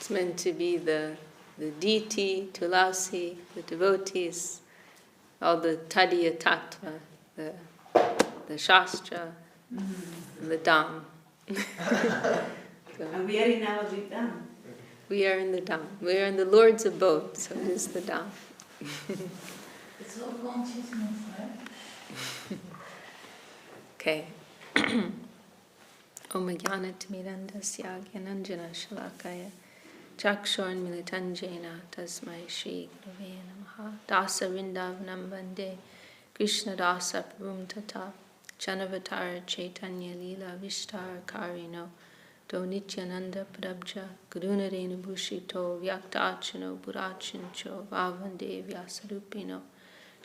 It's meant to be the deity, Tulasi, the devotees, all the Tadiya Tattva, the Shastra, and the Dham. And we are in our Dham. We are in the Dham. We are in the Lord's abode, so it is the Dham. It's all consciousness, right? Okay. Om Jnanat Mirandasya Gyananjana Shalakaya Chakshorn Militanjena Tasmai Shri Gurave Namaha Dasa Vrindavanam Bande Krishna Dasa Prabhum Tata Chanavatar Chaitanya Lila Vishtar Karino Do Nityananda Prabja Gurunarenu Bhushito Vyaktachano Burachincho Vavande Vyasarupino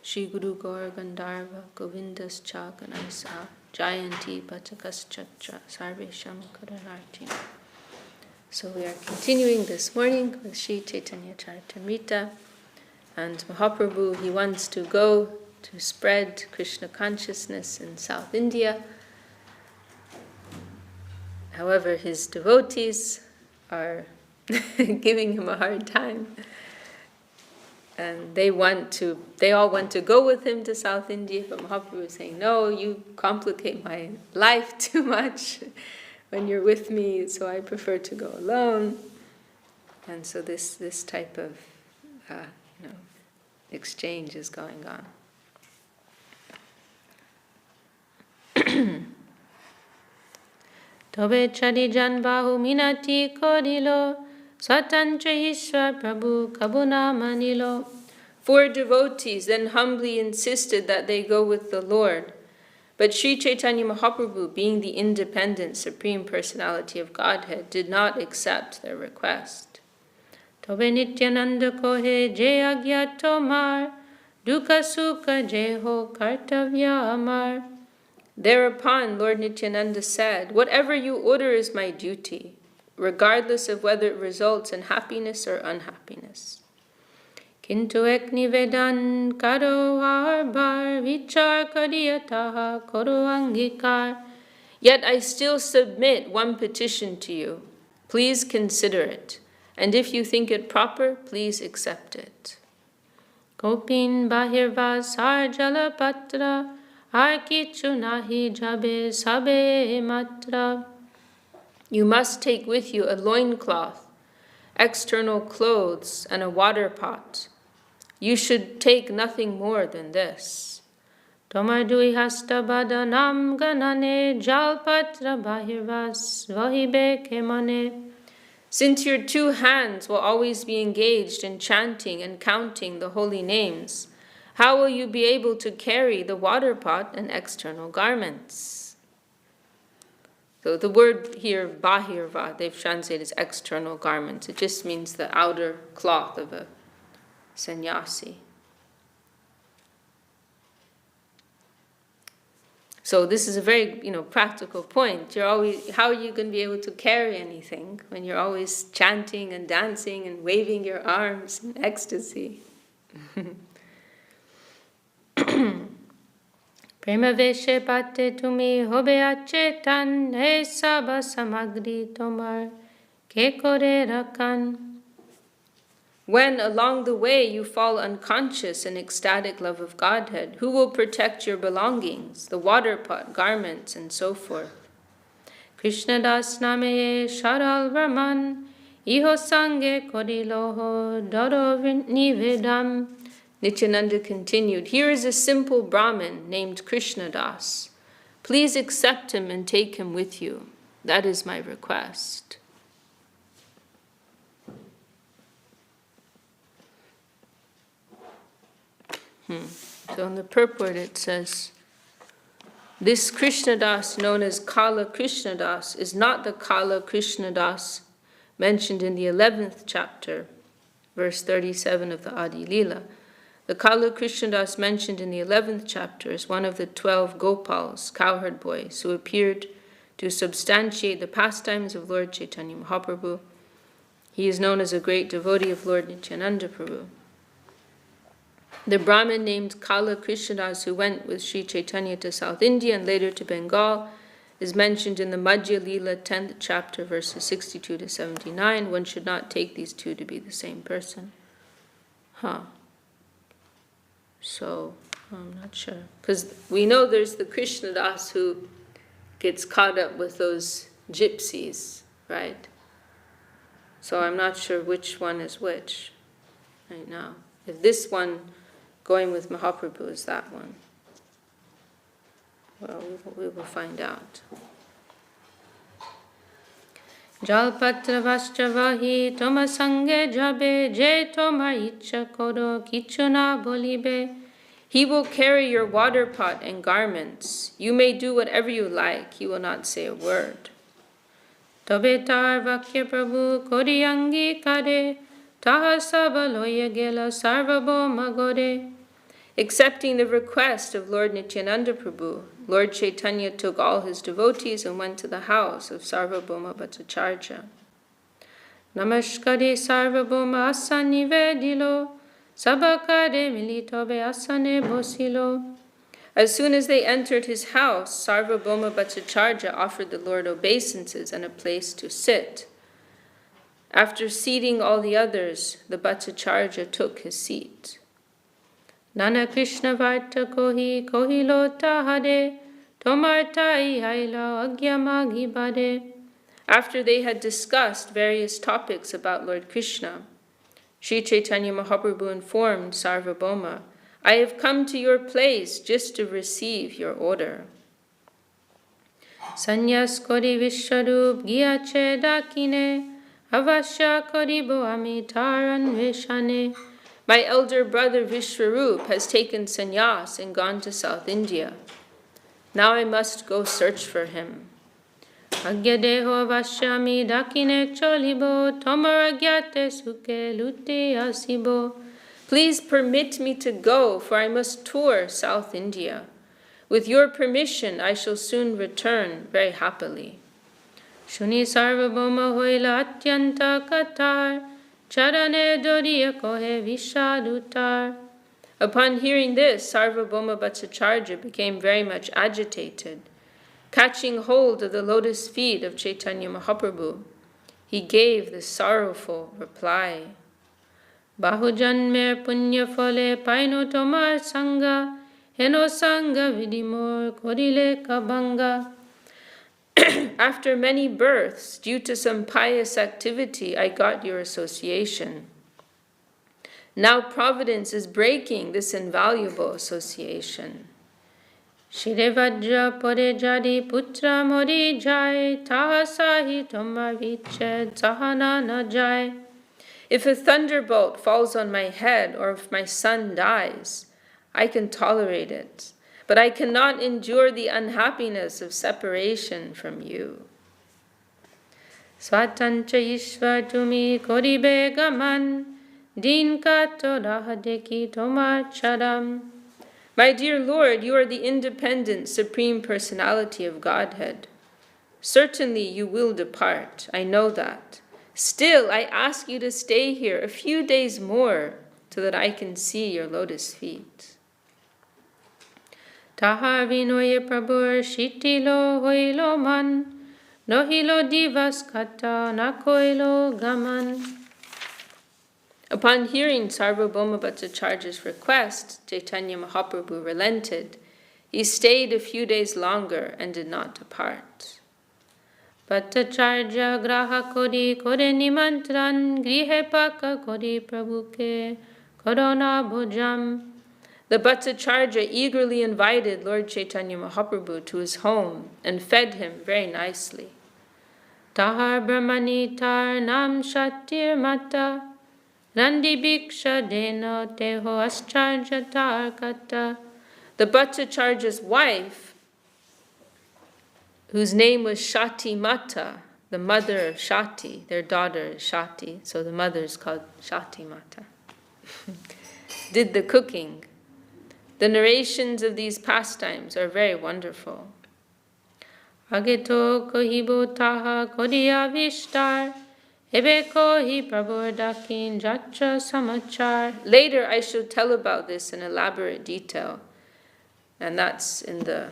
Shri Guru Gaur Gandharva Govindas Cha Ganasa Jayanti Bhattakas Ch.Ch. Sarvesham Karanarti. So we are continuing this morning with Sri Chaitanya Charitamrita, and Mahaprabhu, he wants to go to spread Krishna consciousness in South India. However, his devotees are giving him a hard time. And they all want to go with him to South India, but Mahaprabhu is saying, no, you complicate my life too much when you're with me, so I prefer to go alone. And so this type of exchange is going on. Tobe chadi jan bahu minati kodilo Swatantra Ishwar Prabhu Kabuna Manilo. 4 devotees then humbly insisted that they go with the Lord. But Sri Chaitanya Mahaprabhu, being the independent Supreme Personality of Godhead, did not accept their request. Tobe Nityananda kohe je agyato mar, dukkha sukha je ho kartavya amar. Thereupon Lord Nityananda said, whatever you order is my duty, regardless of whether it results in happiness or unhappiness. Kintu ek nivedan karo harbar vichar kariyataha koro angikar. Yet I still submit one petition to you. Please consider it, and if you think it proper, please accept it. Gopin bahirvas har jalapatra har kichu nahi jabe sabe matra. You must take with you a loincloth, external clothes, and a water pot. You should take nothing more than this. Tomardui hasta badanam ganane jalpatra bahirvas vahibe kemane. Since your 2 hands will always be engaged in chanting and counting the holy names, how will you be able to carry the water pot and external garments? So the word here, bahirva, they've translated as external garments. It just means the outer cloth of a sannyasi. So this is a very, practical point. How are you going to be able to carry anything when you're always chanting and dancing and waving your arms in ecstasy? Prema veshe pate tumi hobe achetan he sabha samagri tomar ke kore rakan. When along the way you fall unconscious in ecstatic love of Godhead, who will protect your belongings, the water pot, garments, and so forth? Krishna das name sharal varman iho sange koriloho doro nivedam. Nityananda continued, here is a simple Brahmin named Krishna Das. Please accept him and take him with you. That is my request. So in the purport it says, this Krishna Das, known as Kala Krishna Das, is not the Kala Krishna Das mentioned in the 11th chapter, verse 37 of the Adi Lila. The Kala Krishna Das mentioned in the 11th chapter is one of the 12 Gopals, cowherd boys, who appeared to substantiate the pastimes of Lord Chaitanya Mahaprabhu. He is known as a great devotee of Lord Nityananda Prabhu. The Brahmin named Kala Krishna Das, who went with Sri Chaitanya to South India and later to Bengal, is mentioned in the Madhya Lila 10th chapter, verses 62 to 79. One should not take these two to be the same person. So, I'm not sure. Because we know there's the Krishnadas who gets caught up with those gypsies, right? So I'm not sure which one is which right now. If this one going with Mahaprabhu is that one, well, we will find out. Jalpatra vastravahi toma sange jabe je toma icha koro kichuna bolibe. He will carry your water pot and garments. You may do whatever you like. He will not say a word. Tobe tar vakya prabhu koriyangi kare taha sabaloya gela sarvabhoma gore. Accepting the request of Lord Nityananda Prabhu, Lord Chaitanya took all his devotees and went to the house of Sarvabhauma Bhattacharya. Namaskari Sarvabhauma asani vedilo, sabakare militobe asane bosilo. As soon as they entered his house, Sarvabhauma Bhattacharya offered the Lord obeisances and a place to sit. After seating all the others, the Bhattacharya took his seat. Nana Krishna Varta Kohi Kohilo Tahade Tomartai Haila Agyamagi Bade. After they had discussed various topics about Lord Krishna, Sri Chaitanya Mahaprabhu informed Sarvabhauma, I have come to your place just to receive your order. Sanyas Kori Vishwarup Gyache Dakine Avasya Koribo Amitaran Vishane. My elder brother Vishwarup has taken sannyas and gone to South India. Now I must go search for him. Agyadeho vashyami dakine cholibo tomaragyate suke luti asibo. Please permit me to go, for I must tour South India. With your permission, I shall soon return very happily. Shuni sarvabhauma hoila atyanta katar. Charane doriya kohe vishadutar. Upon hearing this, Sarvabhauma Bhattacharya became very much agitated. Catching hold of the lotus feet of Chaitanya Mahaprabhu, he gave this sorrowful reply. Bahujanmer punya fale paino tomar sanga, heno sanga vidimor korile kabanga. After many births, due to some pious activity, I got your association. Now Providence is breaking this invaluable association. Shirevajra pore jadi putra mori jai, taha sahi tomar viched sahana na jai. If a thunderbolt falls on my head or if my son dies, I can tolerate it. But I cannot endure the unhappiness of separation from you. Swatantra Ishvar tumi koribe gaman, din kato rahadeki tomar charam. My dear Lord, you are the independent Supreme Personality of Godhead. Certainly you will depart, I know that. Still, I ask you to stay here a few days more so that I can see your lotus feet. Taha vinoye prabhur shitilo hoilo man, nohilo divas kata nakoilo gaman. Upon hearing Sarvabhauma Bhattacharya's request, Chaitanya Mahaprabhu relented. He stayed a few days longer and did not depart. Bhattacharya graha kori kore nimantran, grihe paka kori prabhuke korona bhojam. The Bhattacharya eagerly invited Lord Chaitanya Mahaprabhu to his home and fed him very nicely. Tahar brahmanitar nam shatir mata, randi bhiksha dena teho ascharya tar kata. The Bhattacharya's wife, whose name was Shati Mata, the mother of Shati, their daughter is Shati, so the mother is called Shati Mata, did the cooking. The narrations of these pastimes are very wonderful. Ageto kohibo taha kodiya vishtar, ebe kohi prabhu dakin jatra samachar. Later I shall tell about this in elaborate detail, and that's in the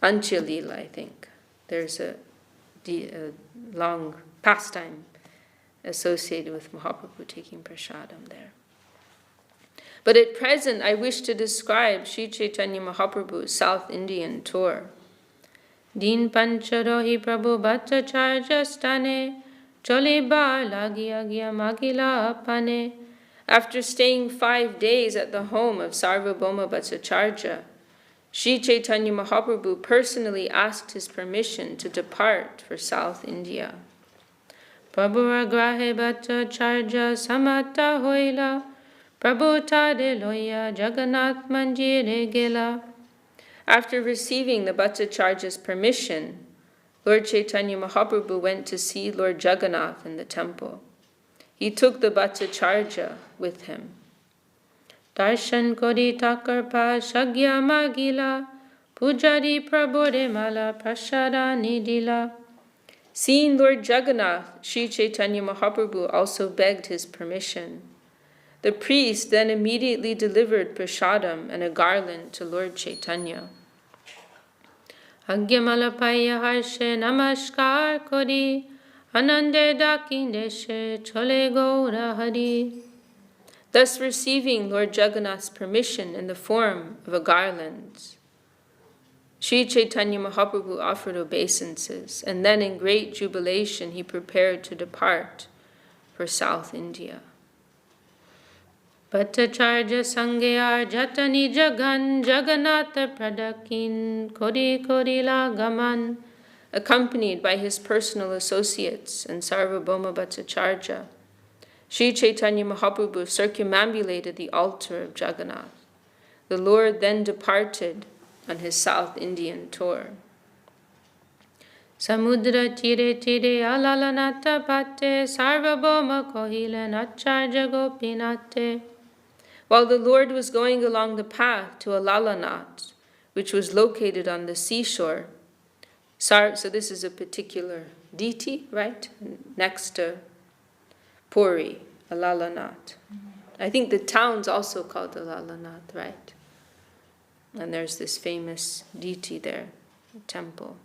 Antya Lila, I think. There's a long pastime associated with Mahaprabhu taking prasadam there. But at present, I wish to describe Sri Chaitanya Mahaprabhu's South Indian tour. Din pancharohi Prabhu Bhattacharya stane, chole bar lagi agya magila apane. After staying 5 days at the home of Sarvabhauma Bhattacharya, Sri Chaitanya Mahaprabhu personally asked his permission to depart for South India. Prabhu agrahe Bhattacharya samata hoila, Prabhu tade loya Jagannath manjire gela. After receiving the Bhattacharya's permission, Lord Chaitanya Mahaprabhu went to see Lord Jagannath in the temple. He took the Bhattacharya with him. Darshan kori takarpa shagya magila, pujari prabhure mala prasada nidila. Seeing Lord Jagannath, Sri Chaitanya Mahaprabhu also begged his permission. The priest then immediately delivered prasadam and a garland to Lord Chaitanya. Agyamalapaya harshe namaskar kori, anande dakindeshe chole gaura hari. Thus receiving Lord Jagannath's permission in the form of a garland, Sri Chaitanya Mahaprabhu offered obeisances, and then in great jubilation he prepared to depart for South India. Bhattacharya Sangyar Jatani Jagan Jagannatha Pradakin Kori Korila Gaman, accompanied by his personal associates and Sarvabhauma Bhattacharya, Sri Chaitanya Mahaprabhu circumambulated the altar of Jagannath. The Lord then departed on his South Indian tour. Samudra tire tire alalanata pate Sarvabhauma kohile nacharja gopinate. While the Lord was going along the path to Alalanat, which was located on the seashore, so this is a particular deity, right? Next to Puri, Alalanat. I think the town's also called Alalanat, right? And there's this famous deity there, temple.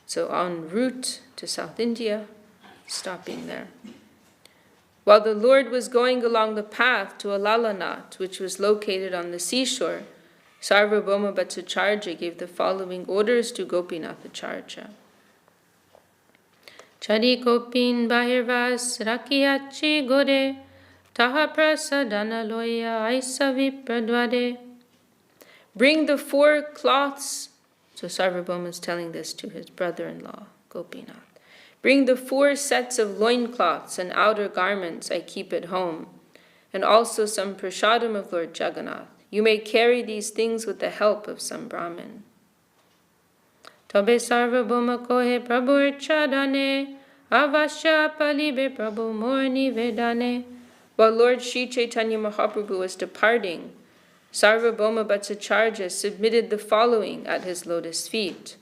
So en route to South India, stopping there. While the Lord was going along the path to Alalanat, which was located on the seashore, Sarvabhauma Bhattacharya gave the following orders to Gopinathacharya. Chari kopin bahirvas rakiyachi gore, taha prasadana loya aisavi pradwade. Bring the 4 cloths, so Sarvabhauma is telling this to his brother-in-law, Gopinath. Bring the 4 sets of loincloths and outer garments I keep at home, and also some prasadam of Lord Jagannath. You may carry these things with the help of some Brahmin. Tobe Sarvabhauma kohe Prabhu chadane, avasya palibe Prabhu morni vedane. While Lord Sri Chaitanya Mahaprabhu was departing, Sarvabhauma Bhattacharya submitted the following at his lotus feet.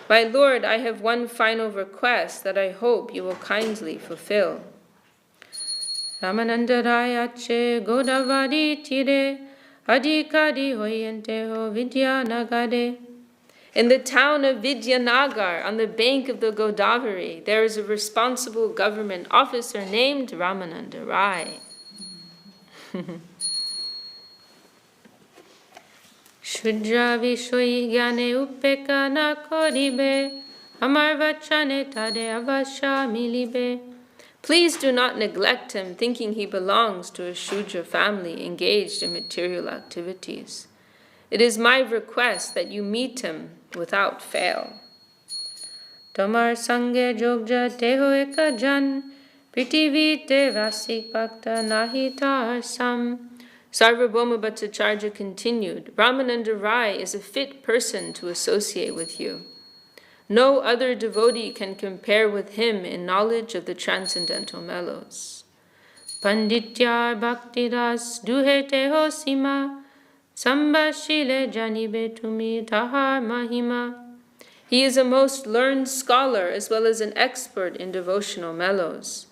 My Lord, I have one final request that I hope you will kindly fulfill. Ramanandarayache Godavari Tire Adhikadi Hoyente Ho Vidyanagade. In the town of Vidyanagar, on the bank of the Godavari, there is a responsible government officer named Ramananda Rai. Shudra Vishoi Gyane Upeka na Koribe, Amar Vachane Tade Avasha Milibe. Please do not neglect him, thinking he belongs to a Shudra family engaged in material activities. It is my request that you meet him without fail. Tomar Sange Jogja Teho Eka Jan, Pritivi Te Vasik Bhakta Nahitar Sam. Sarvabhauma Bhattacharya continued, Ramananda Rai is a fit person to associate with you. No other devotee can compare with him in knowledge of the transcendental mellows. Pandityar Bhaktidas Duhete Hosima, Sambashile Janibe Tumi Tahar Mahima. He is a most learned scholar as well as an expert in devotional mellows.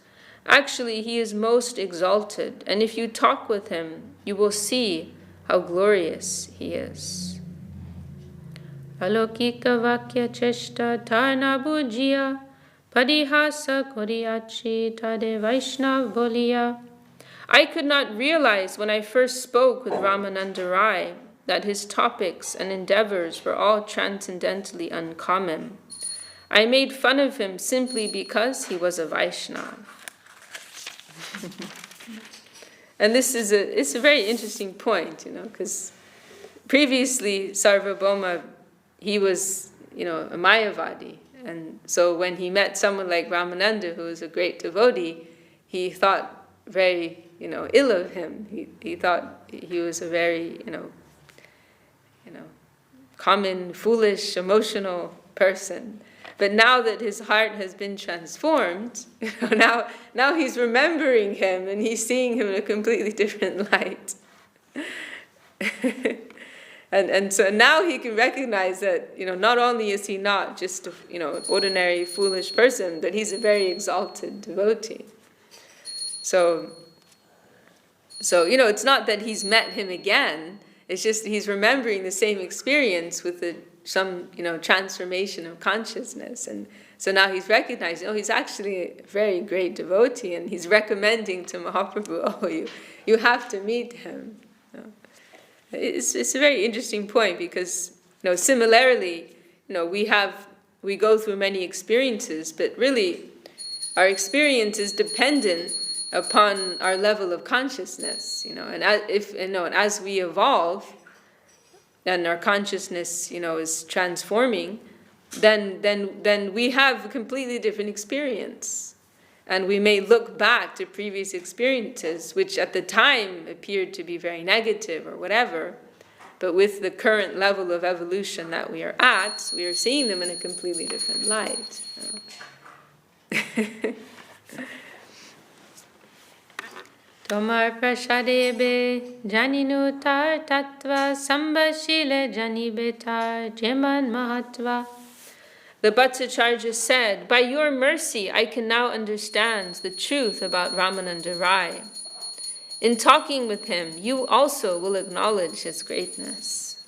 Actually, he is most exalted, and if you talk with him, you will see how glorious he is. alokika vakya cheshta tarna bujia, padihasa koriachi tade Vaishnav bolia. I could not realize when I first spoke with Ramananda Rai that his topics and endeavors were all transcendently uncommon. I made fun of him simply because he was a Vaishnava. And this is it's a very interesting point, because previously Sarvabhauma, he was, a Mayavadi. And so when he met someone like Ramananda, who was a great devotee, he thought very, ill of him. He thought he was a very, common, foolish, emotional person. But now that his heart has been transformed, now he's remembering him and he's seeing him in a completely different light. and so now he can recognize that, not only is he not just an ordinary foolish person, but he's a very exalted devotee. So it's not that he's met him again. It's just he's remembering the same experience with some transformation of consciousness. And so now he's recognizing, he's actually a very great devotee, and he's recommending to Mahaprabhu, you have to meet him. It's a very interesting point because, similarly, we go through many experiences, but really our experience is dependent upon our level of consciousness, and as we evolve and our consciousness, is transforming, then we have a completely different experience. And we may look back to previous experiences, which at the time appeared to be very negative or whatever, but with the current level of evolution that we are at, we are seeing them in a completely different light. Tomar prashadebe janinu tar tattva sambashile janibe tar jeman mahatva. The Bhattacharya said, by your mercy I can now understand the truth about Ramananda Rai. In talking with him, you also will acknowledge his greatness.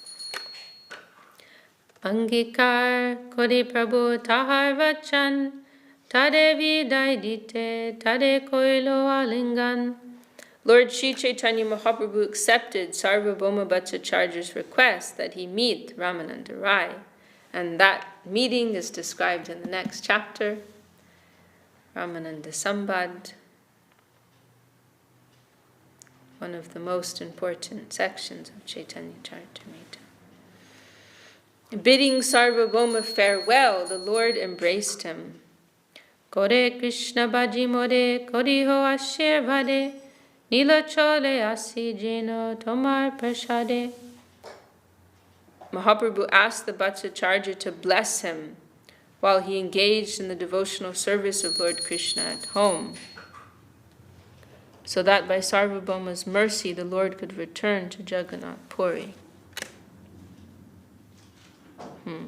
Angikar kori prabhu tahar vachan, tade vidai dite, tade koilo alingan. Lord Sri Chaitanya Mahaprabhu accepted Sarvabhauma Bhattacharya's request that he meet Ramananda Rai. And that meeting is described in the next chapter, Ramananda Sambad, one of the most important sections of Chaitanya Charitamrita. Bidding Sarvabhauma farewell, the Lord embraced him. Kore Krishna Bhaji More Koriho Ashir Vade Nila Chole Asi Jeno Tomar Prashade. Mahaprabhu asked the Bhattacharya to bless him while he engaged in the devotional service of Lord Krishna at home, so that by Sarvabhauma's mercy the Lord could return to Jagannath Puri. The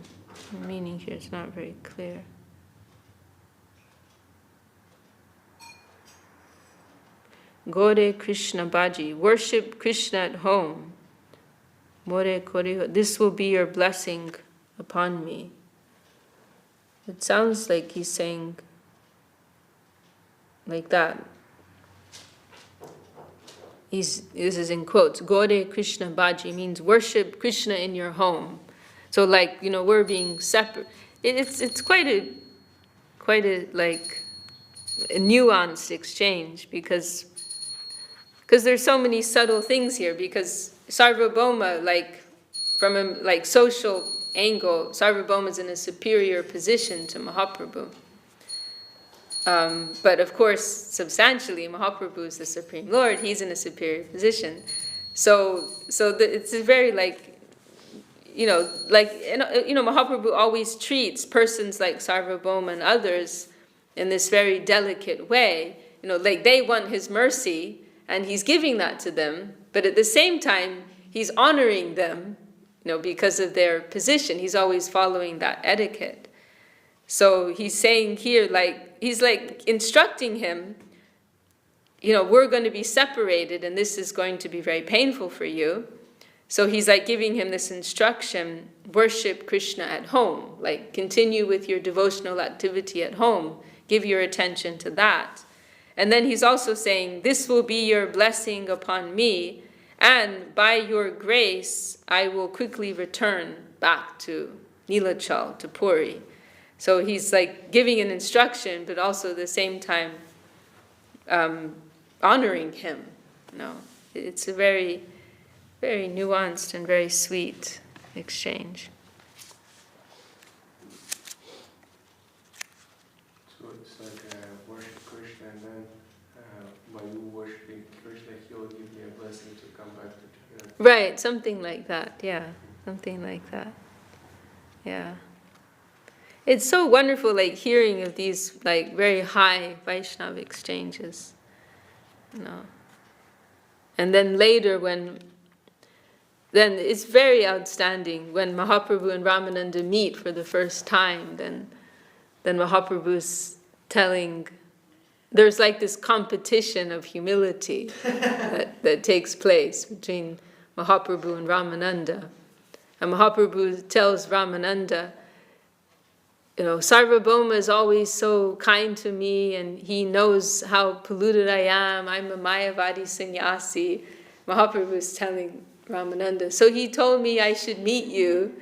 meaning here is not very clear. Gore Krishna Bhaji, worship Krishna at home. More koriho, this will be your blessing upon me. It sounds like he's saying like that. This is in quotes. Gore Krishna Bhaji means worship Krishna in your home. So we're being separate. It's quite a like a nuanced exchange because there's so many subtle things here. Because Sarvabhauma, from a social angle, Sarvabhauma is in a superior position to Mahaprabhu. But of course, substantially, Mahaprabhu is the Supreme Lord. He's in a superior position. So it's a very Mahaprabhu always treats persons like Sarvabhauma and others in this very delicate way. They want his mercy, and he's giving that to them. But at the same time, he's honoring them, because of their position. He's always following that etiquette. So he's saying here, he's instructing him, we're going to be separated and this is going to be very painful for you. So he's like giving him this instruction, worship Krishna at home, like continue with your devotional activity at home, give your attention to that. And then he's also saying, this will be your blessing upon me, and by your grace, I will quickly return back to Nilachal, to Puri. So he's like giving an instruction, but also at the same time honoring him. It's a very, very nuanced and very sweet exchange. So it's like worship Krishna, and then by you worshiping Krishna, he'll give me a blessing to come back to Jagannath. Right, something like that, yeah. Something like that. Yeah. It's so wonderful, like, hearing of these, like, very high Vaishnava exchanges. And then later then it's very outstanding when Mahaprabhu and Ramananda meet for the first time, then Mahaprabhu's telling, there's like this competition of humility that takes place between Mahaprabhu and Ramananda. And Mahaprabhu tells Ramananda, Sarvabhauma is always so kind to me, and he knows how polluted I am. I'm a Mayavadi sannyasi. Mahaprabhu is telling Ramananda, so he told me I should meet you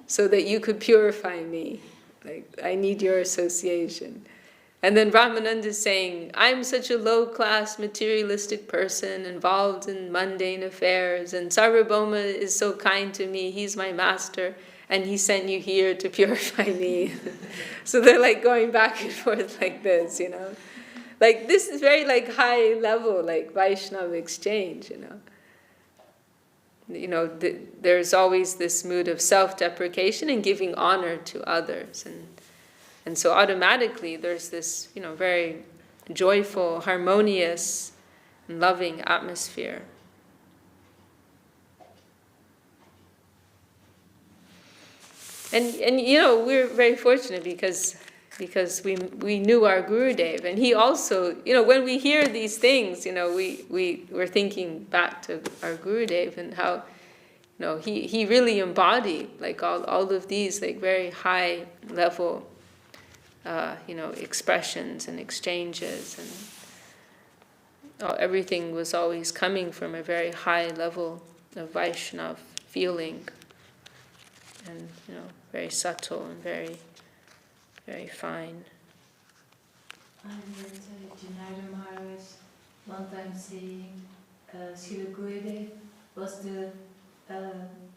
so that you could purify me. Like, I need your association. And then Ramananda is saying, I'm such a low-class materialistic person involved in mundane affairs, and Sarvabhauma is so kind to me, he's my master, and he sent you here to purify me. So they're like going back and forth like this, Like, this is very like high level, like Vaishnava exchange, There's always this mood of self-deprecation and giving honor to others. And so automatically there's this, very joyful, harmonious, and loving atmosphere. And we're very fortunate because we knew our Gurudev, and he also, when we hear these things, we're thinking back to our Gurudev and how, he really embodied like all of these like very high level, expressions and exchanges, and everything was always coming from a very high level of Vaishnava feeling, and very subtle and very, very fine. I heard Janardhan Maharaj one time saying Srila Gurudev was the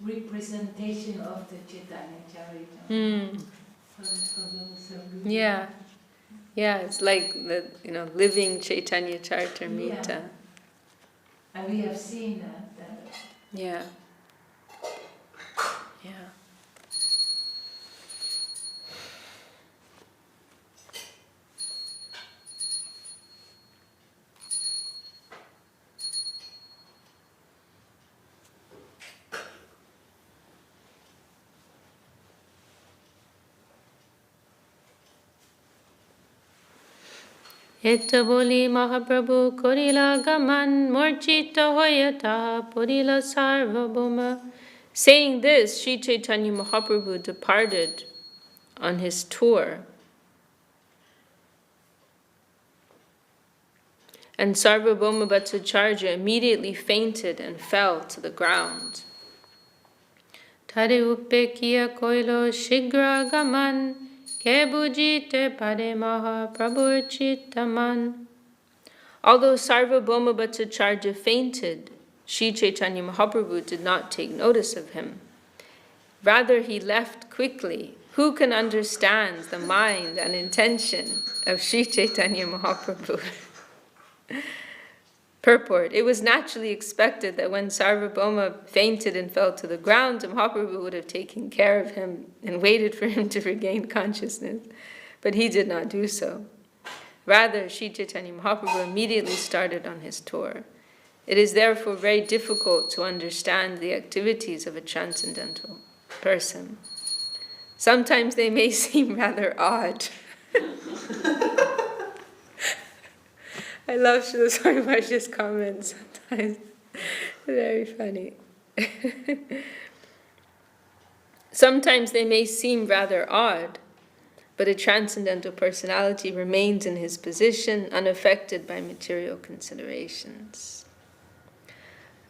representation of the Chaitanya Charitamrita. Yeah, it's like the living Chaitanya Charitamrita. Yeah. And we have seen that. Yeah. Eta boli Mahaprabhu korila gaman morchita hoyata purila sarvabhuma. Saying this, Sri Chaitanya Mahaprabhu departed on his tour. And Sarvabhauma Bhattacharya immediately fainted and fell to the ground. Tare uppekiya koilo shigra gaman Kebujite pade maha prabhu chittaman. Although Sarvabhauma Bhattacharya fainted, Sri Chaitanya Mahaprabhu did not take notice of him. Rather, he left quickly. Who can understand the mind and intention of Sri Chaitanya Mahaprabhu? Purport. It was naturally expected that when Sarvabhauma fainted and fell to the ground, Mahaprabhu would have taken care of him and waited for him to regain consciousness. But he did not do so. Rather, Sri Chaitanya Mahaprabhu immediately started on his tour. It is therefore very difficult to understand the activities of a transcendental person. Sometimes they may seem rather odd. I love Srila Swami Maharaj's comments sometimes. Very funny. Sometimes they may seem rather odd, but a transcendental personality remains in his position, unaffected by material considerations.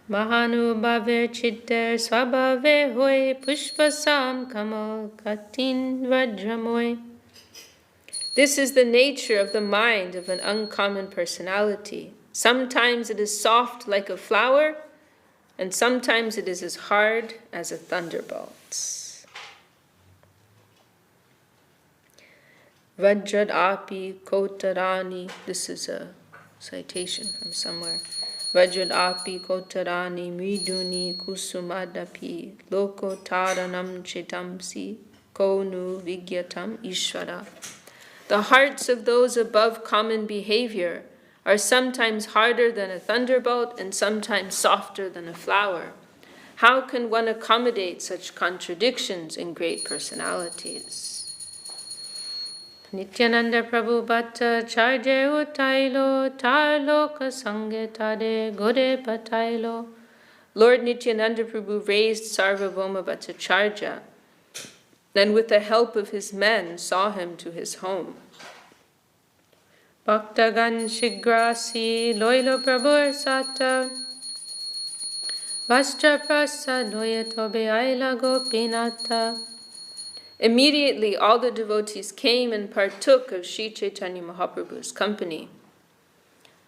Mahanubhaver chitter swabhave hoy pushpasam kamal katin vajramoy. This is the nature of the mind of an uncommon personality. Sometimes it is soft like a flower, and sometimes it is as hard as a thunderbolt. Vajrad api kotarani. This is a citation from somewhere. Vajrad api kotarani mriduni kusumadapi loko taranam chitamsi konu vigyatam ishvara. The hearts of those above common behavior are sometimes harder than a thunderbolt and sometimes softer than a flower. How can one accommodate such contradictions in great personalities? Nityananda Prabhu Bhatta Charje Utailo Tarloka Sange Tade Gore Patailo. Lord Nityananda Prabhu raised Sarvabhauma Bhattacharya, and with the help of his men saw him to his home. Bhaktagan Shigrasi Loilo Prabhur Sata Vastra Prasa Loya Tobe Aila Gopinata. Immediately all the devotees came and partook of Sri Chaitanya Mahaprabhu's company.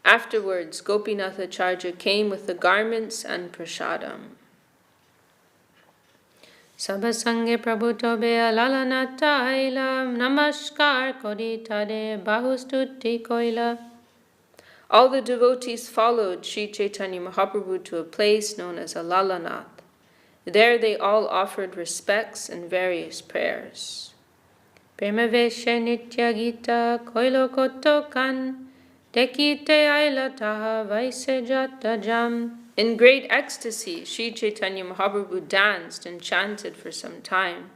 Afterwards, Gopinathacharya came with the garments and prasadam. Sabhasange Prabhu Tobe Alalanata Ailam Namaskar Koditade Bahustuti Koila. All the devotees followed Sri Chaitanya Mahaprabhu to a place known as Alalanath. There they all offered respects and various prayers. Premaveshe Nitya Gita Koilo Kotokan Dekite Aila Taha Vaise Jata Jam. In great ecstasy, Sri Chaitanya Mahaprabhu danced and chanted for some time.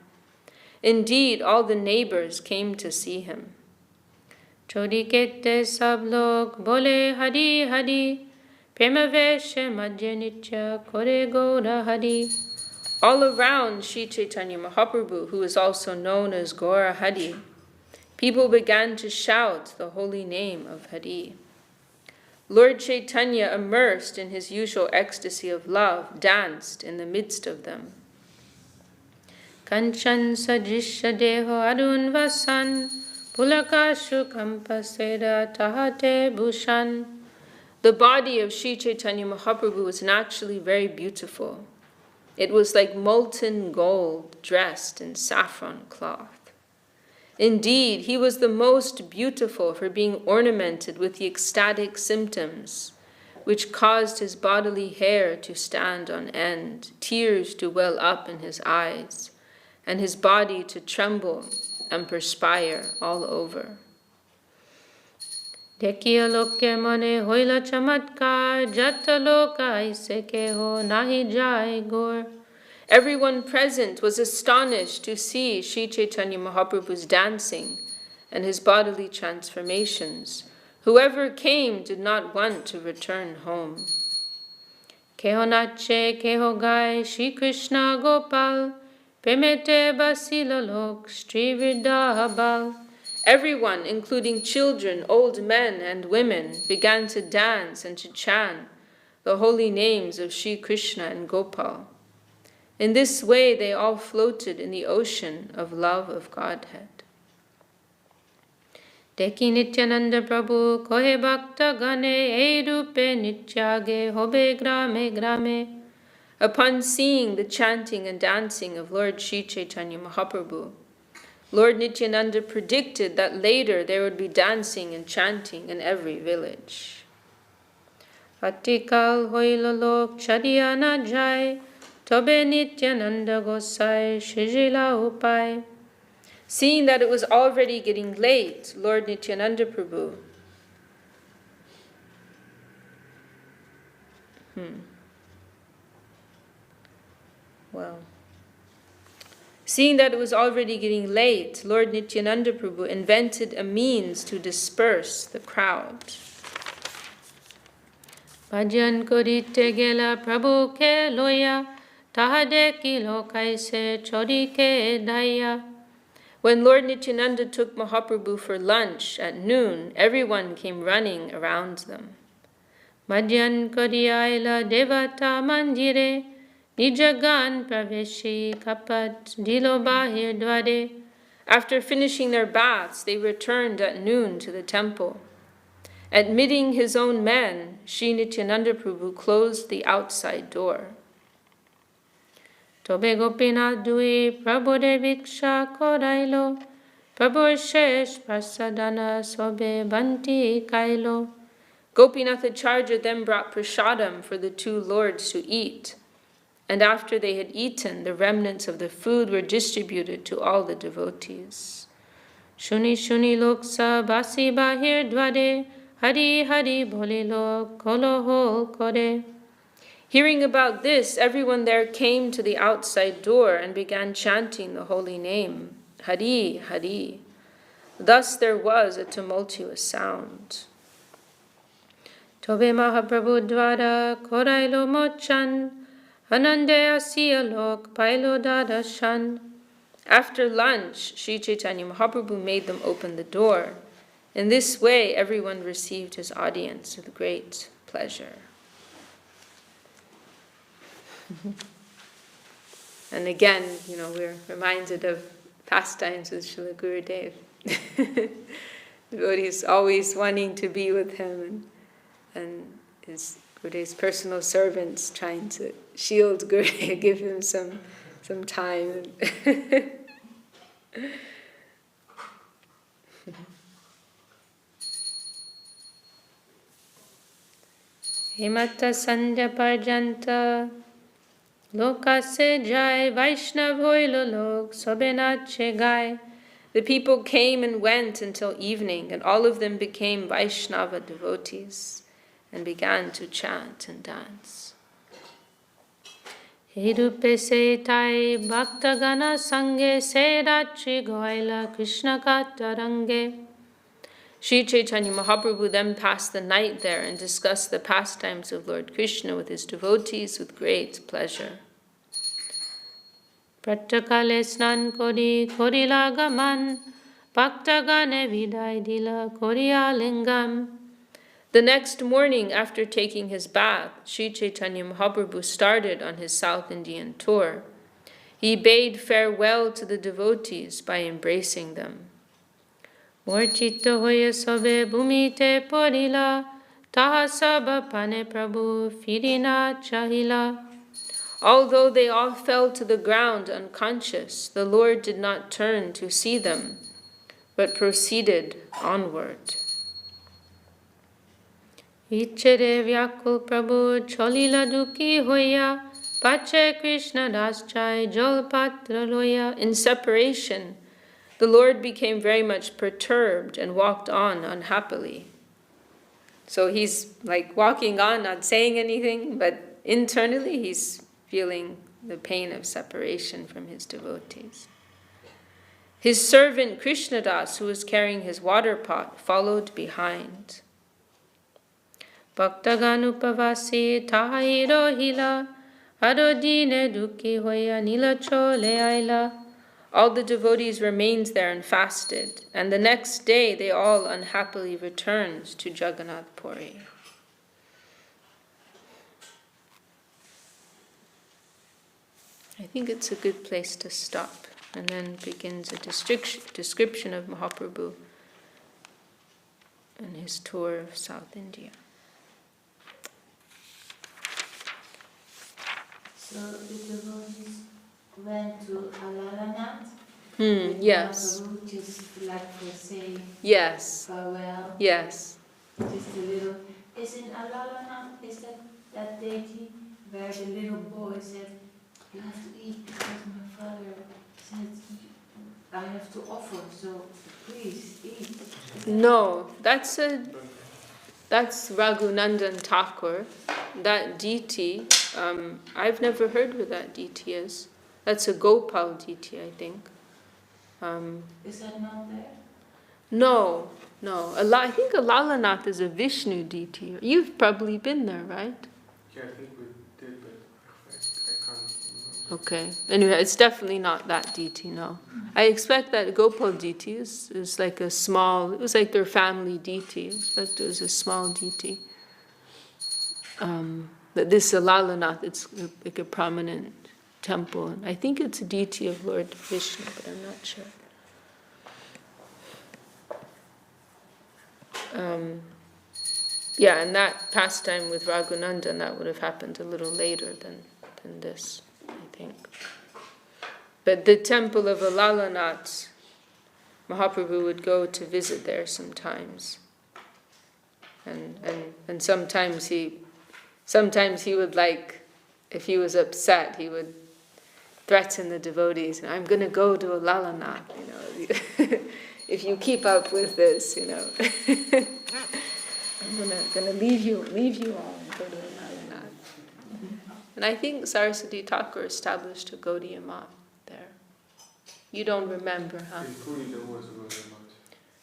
Indeed, all the neighbors came to see him. Chodikete sab log bole Hari Hari Premaveshe Madhya Nitya Kore Gaura Hari. All around Sri Chaitanya Mahaprabhu, who is also known as Gaura Hari, people began to shout the holy name of Hari. Lord Chaitanya, immersed in his usual ecstasy of love, danced in the midst of them. Kanchan sajrisha deho arun vasan pulakashu kampaseda tahate bhushan. The body of Sri Chaitanya Mahaprabhu was naturally very beautiful. It was like molten gold dressed in saffron cloth. Indeed, he was the most beautiful for being ornamented with the ecstatic symptoms, which caused his bodily hair to stand on end, tears to well up in his eyes, and his body to tremble and perspire all over. Dekhiya loke mane hoila chamatkar, jata loka aise keho nahi jai gor. Everyone present was astonished to see Sri Chaitanya Mahaprabhu's dancing and his bodily transformations. Whoever came did not want to return home. Keho nache, keho gai, Shri Krishna Gopal, premete basila lok, Shri Vidabal. Everyone, including children, old men, and women, began to dance and to chant the holy names of Shri Krishna and Gopal. In this way, they all floated in the ocean of love of Godhead. Dekhi Nityananda Prabhu kohe bhakta gane ei rupe nityage hobe grame grame. Upon seeing the chanting and dancing of Lord Sri Chaitanya Mahaprabhu, Lord Nityananda predicted that later there would be dancing and chanting in every village. Atikal hoilalok chadiyana jai, tobe Nityananda gosai shijila upai. Seeing that it was already getting late, Lord Nityananda Prabhu Seeing that it was already getting late, Lord Nityananda Prabhu invented a means to disperse the crowd. Bhajan korite gela Prabhu ke loya, tahade kilo kaise chodike daya. When Lord Nityananda took Mahaprabhu for lunch at noon, everyone came running around them. Madhyan kodiyaila devata mandire, nijagan praveshi kapat dilo bahir dwade. After finishing their baths, they returned at noon to the temple. Admitting his own men, Sri Nityananda Prabhu closed the outside door. Tobe gopinath dui prabhude viksha korailo, prabhu shesh prasadana sobe banti kailo. Gopinath Acharya then brought prasadam for the two lords to eat, and after they had eaten, the remnants of the food were distributed to all the devotees. Shuni shuni loksa basi bahir dwade, hari hari bolilo koloho kore. Hearing about this, everyone there came to the outside door and began chanting the holy name, Hari Hari. Thus there was a tumultuous sound. Tobe Mahaprabhu dwara korailo mochan, anande asiya lok pailo dadashan. After lunch, Sri Chaitanya Mahaprabhu made them open the door. In this way, everyone received his audience with great pleasure. And again, we're reminded of pastimes with Srila Gurudev. Devotees always wanting to be with him, and his Gurudev's personal servants trying to shield Gurudev, give him some time. Hemata Sandhya Parjanta Loka se jai Vaishnav hoilo lok sobenache gai. The people came and went until evening, and all of them became Vaishnava devotees and began to chant and dance. Herupe se tai bhakta gana sange se ratri goila Krishna katarange. Sri Chaitanya Mahaprabhu then passed the night there and discussed the pastimes of Lord Krishna with his devotees with great pleasure. Pratakale snan kori korila gaman, bhakta gane vidai dila koriya lingam. The next morning, after taking his bath, Sri Chaitanya Mahaprabhu started on his South Indian tour. He bade farewell to the devotees by embracing them. Morchita hoye sobe bhumite porila, taha saba pane prabhu firina chahila. Although they all fell to the ground unconscious, the Lord did not turn to see them, but proceeded onward. Ichere vyakul prabhu cholila duki hoya, pache Krishna das chai jol patra loya. In separation, the Lord became very much perturbed and walked on unhappily. So he's like walking on, not saying anything, but internally he's feeling the pain of separation from his devotees. His servant Krishnadas, who was carrying his water pot, followed behind. Bhaktaganupavasi tahiro hila, arodine duki hoya nilacho leaila. All the devotees remained there and fasted, and the next day they all unhappily returned to Jagannath Puri. I think it's a good place to stop, and then begins a description of Mahaprabhu and his tour of South India. So the devotees went to Alalanath? Yes. Just like for saying Yes. farewell. Yes. Just a little. Is in Alalanath, is that deity where the little boy said, you have to eat because my father said I have to offer, so please eat. No, that's Raghunandan Thakur. That deity, I've never heard who that deity is. That's a Gopal deity, I think. Is that not there? No. I think Alalanath is a Vishnu deity. You've probably been there, right? Yeah, I think we did, but I can't remember. Okay. Anyway, it's definitely not that deity, no. I expect that Gopal deity is like a small, it was like their family deity. I expect it was a small deity. But this Lalanath, it's like a prominent temple. And I think it's a deity of Lord Vishnu, but I'm not sure. Yeah, and that pastime with Raghunandan, that would have happened a little later than this, I think. But the temple of Lalanath, Mahaprabhu would go to visit there sometimes. And sometimes he would, like, if he was upset, he would threaten the devotees, I'm going to go to a Lalanath, if you keep up with this, I'm gonna leave you all and go to a Lalanath. And I think Saraswati Thakur established a Gaudiya Math there. You don't remember, huh? In Puri there was a Gaudiya Math.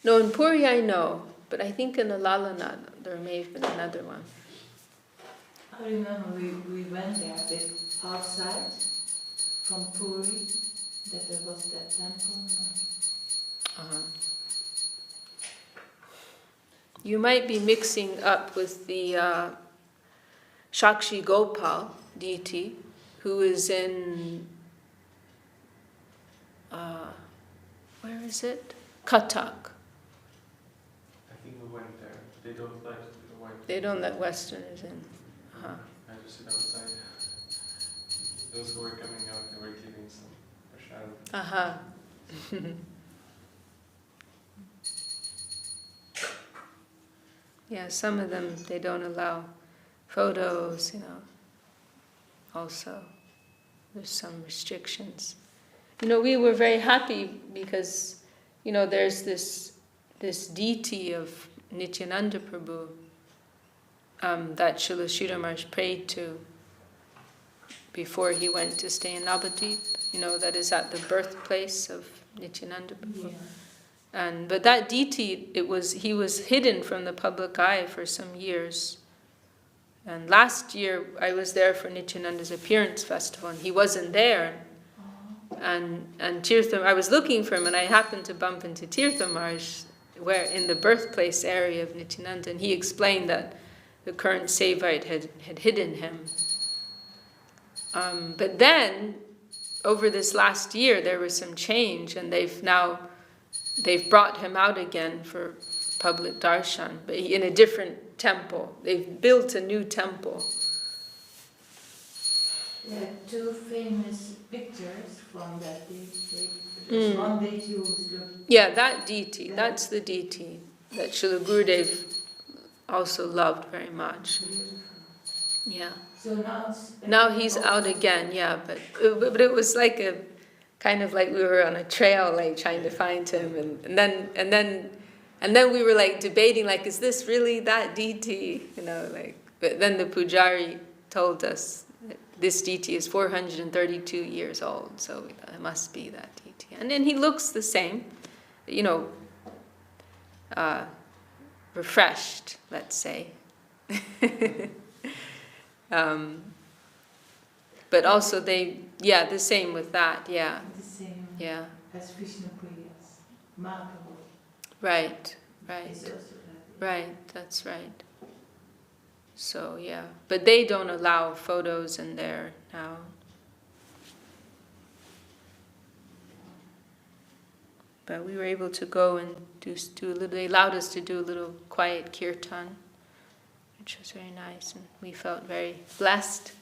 No, in Puri I know, but I think in the Lalanath there may have been another one. I remember we went there, outside from Puri, that there was that temple. Uh-huh. You might be mixing up with the Shakshi Gopal deity, who is in, where is it? Cuttack. I think we went there. They don't let the white. They don't let Westerners in. Uh-huh. I just sit outside. Those who were coming out, they were giving some prashad. Uh-huh. Yeah, some of them, they don't allow photos, also. There's some restrictions. We were very happy because, there's this deity of Nityananda Prabhu that Srila Sridhar Maharaj prayed to before he went to stay in Navadvip, that is at the birthplace of Nityananda Prabhu. Yeah. But that deity, he was hidden from the public eye for some years. And last year I was there for Nityananda's appearance festival, and he wasn't there. And Tirtha, I was looking for him, and I happened to bump into Tirtha Maharaj, where in the birthplace area of Nityananda, and he explained that the current Sevite had hidden him. But then, over this last year, there was some change, and they've brought him out again for public darshan, but in a different temple. They've built a new temple. There are two famous pictures from that deity. There's one deity who was looking. Yeah, that deity, that's the deity that Srila Gurudev also loved very much. Yeah. So now he's out again, yeah, but it was like a kind of like we were on a trail, like trying to find him, and then we were like debating, like, is this really that deity? But then the pujari told us that this deity is 432 years old, so we thought it must be that deity. And then he looks the same, refreshed, let's say. But also the same with that, yeah. The same as Vishnu Priya's Mahaprabhu. Right. Is also that. Right, that's right. So, yeah. But they don't allow photos in there now. But we were able to go and do a little, they allowed us to do a little quiet kirtan, which was very nice, and we felt very blessed.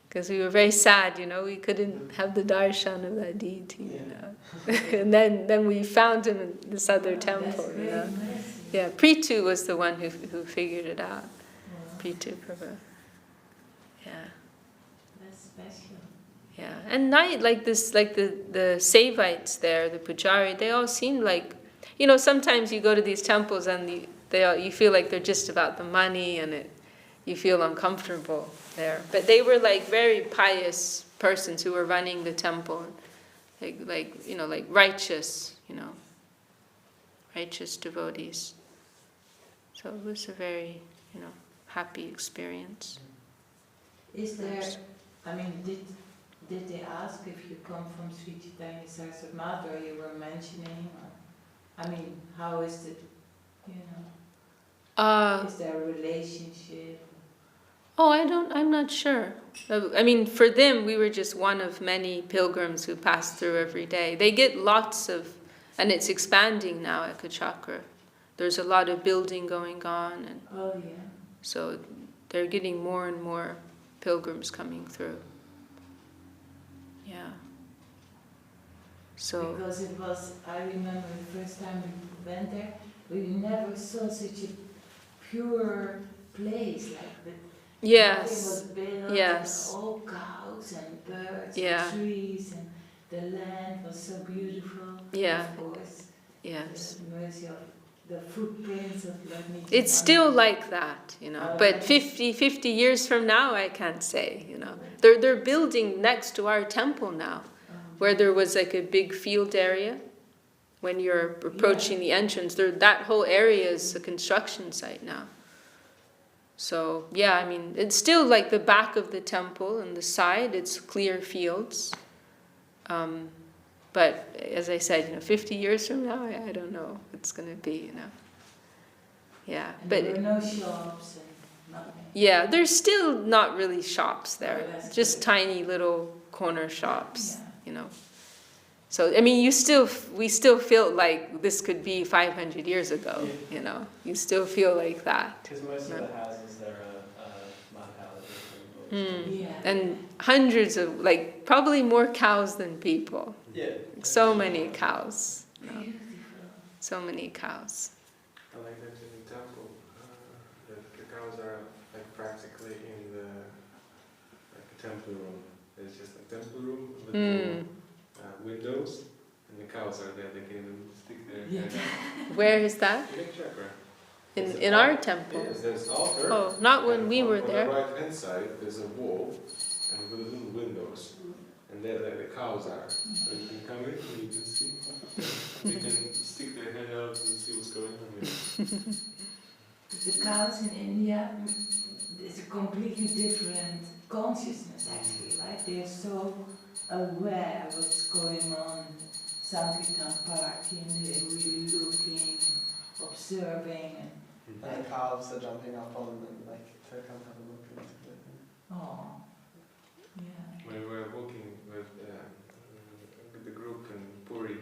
Because we were very sad, we couldn't have the darshan of that deity, and then we found him in this other temple, Nice. Yeah, Prithu was the one who figured it out. Wow. Prithu Prabhu. Yeah. That's special. Yeah. And like this, like the Sevites there, the Pujari, they all seem like, sometimes you go to these temples and you feel like they're just about the money, and you feel uncomfortable there. But they were like very pious persons who were running the temple, like righteous, righteous devotees. So it was a very, happy experience. Is there I mean, did they ask if you come from Sri Chaitanya Saraswati Math, or you were mentioning, or, I mean, how is it, you know, is there a relationship? Oh, I'm not sure. I mean, for them, we were just one of many pilgrims who pass through every day. They get lots of, and it's expanding now at Kachakra. There's a lot of building going on, and Oh, yeah. so they're getting more and more pilgrims coming through. Yeah. So. Because it was, I remember the first time we went there, we never saw such a pure place, like the Yes. nothing was built, Yes. all cows and birds Yeah. and trees, and the land was so beautiful. Yeah. Of course. Yes. The mercy of the footprints of Lord Nityananda. It's still like that, you know. Oh, But yes. 50 years from now, I can't say, you know. They're building next to our temple now, where there was like a big field area. When you're approaching the entrance, that whole area is a construction site now. So, yeah, I mean, it's still like the back of the temple and the side, it's clear fields. But as I said, you know, 50 years from now, I don't know what it's going to be, you know. Yeah, And but there were no shops and nothing. yeah, there's still not really shops there, Oh, that's just good. tiny little corner shops, Yeah. you know. So, I mean, we still feel like this could be 500 years ago, you know. You still feel like that. Because most of the houses there are Madhya. Yeah. And hundreds of, like, probably more cows than people. Yeah. So many cows. You know, Beautiful. so many cows. I like that in the temple. The cows are like practically in the temple room. It's just a temple room with windows, and the cows are there. They can even stick their head out. Where is that? You can check, right? In our temple? Yes, there's altar. Oh, not when and we were on there. On the right hand side, there's a wall, and with little windows, and there the cows are. So you can come in and you can see. You can stick their head out and see what's going on here. The cows in India, it's a completely different consciousness actually, right? They're so aware of what's going on, Sankirtan party, and they're really looking and observing and And the calves are jumping up on them, like, to come have a look into it. oh, yeah. When we were walking with the group in Puri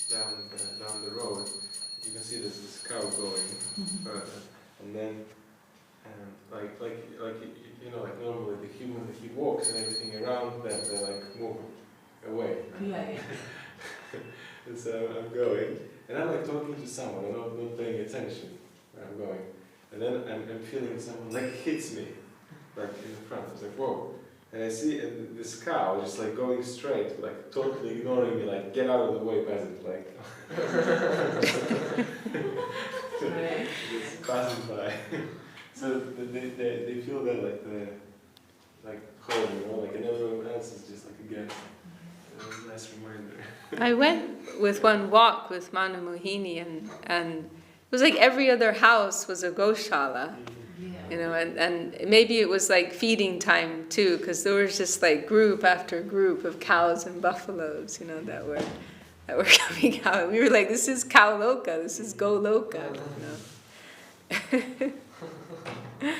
down the road, you can see there's this cow going further, and then like you know, like normally the human, he walks and everything around them, they like move away. Yeah, And so I'm going, and I'm like talking to someone, I'm not paying attention where I'm going, and then I'm feeling someone like hits me, like in the front. I was like, whoa. And I see this cow just like going straight, like totally ignoring me, like get out of the way, peasant, like just passing by. So they feel that like home, you know, like and everyone else is just like against it. It was a nice reminder. I went with one walk with Manu Mohini, and it was like every other house was a goshala. You know, and maybe it was like feeding time too, because there was just like group after group of cows and buffaloes, you know, that were coming out. We were like, this is cow loka, this is go loka, you know.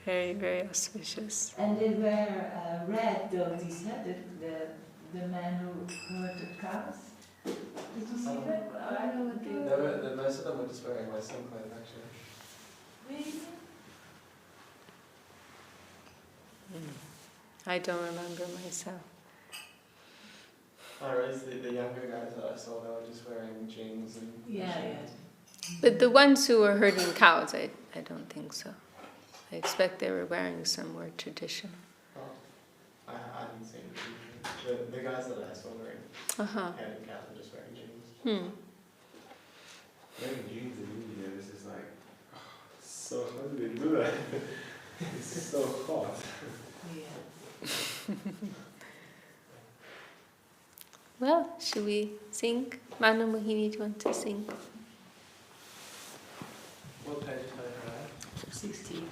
Very, very auspicious. And they were red dhotis, the man who herd the cows. Did you see that? I don't know what they were. Most of them were just wearing my same clothes, actually. Really? I don't remember myself. Whereas the younger guys that I saw, they were just wearing jeans and... Yeah. But the ones who were herding cows, I don't think so. I expect they were wearing some more traditional. Oh, I didn't see it. The guys that I saw wearing herding cows were just wearing jeans. Wearing jeans in India, this is like, so how do they do that? It's so hot. Yeah. Well, should we sing? Manu Mohini, do you want to sing? What page did I have? 16.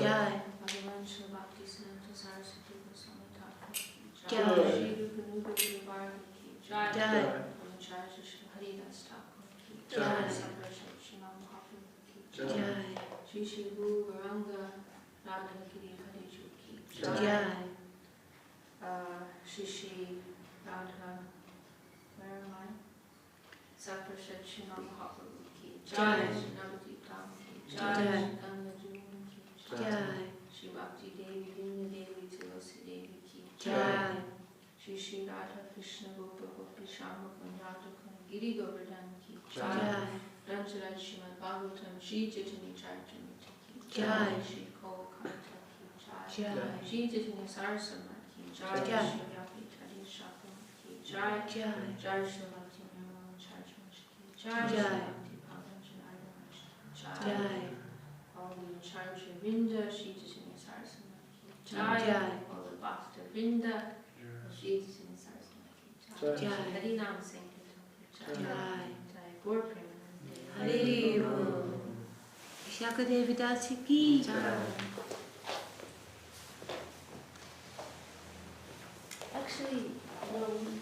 Jai. Bhagavan Shri Bhakti Siddhanta Saraswati Goswami Thakur ki Jai. Shri Rupa Nuga Guru ki Jai. Jai. Brahmacharya Shri Haridas Thakur ki Jai. Saprashat Shri Mahaprabhu ki Jai. Shri Shri Guru Varanga Radha Giri Hariju ki Jai. Shri Shri Radha, where am I? Saprashat Shri Mahaprabhu ki Jai. Shri Navadip Dham ki Jai. Ganga Jumna ki Jai. Shri Bhakti Devi Dinna Devi Tulasi Devi ki Jai. Shri Shri Radha Krishna Gopa Gopi Shama Kunjata Giri Govardhan ki Jai. Ramcharan Srimad Bhagavatam Shri Chaitanya Charitamrita ki Jai. Shri Kaukanta ki Jai. Shri Chaitanya Sarasama ki Jai. Shri Vyapi Tari Shakam ki Jai Jai. Jai Shri Bhakti Nirmala Charjamash ki Jai Jai. Shri Bhakti Pavanjan Ardhamash ki Jai Jai. all the Charja Vrinda Shri Chaitanya Sarasama ki Jai Jai. all the Bhakta Vrinda Shri Chaitanya Sarasama ki Jai Jai. Hari Nam Sankirtan ki Jai Jai. Jai Gaur Premanande Hari Bol. Vishakha Devidasi ki Jai. Actually,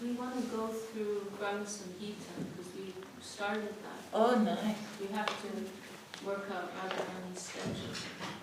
we want to go through Brahma Samhita because we started that. Oh, nice. We have to work out Radharani's schedule.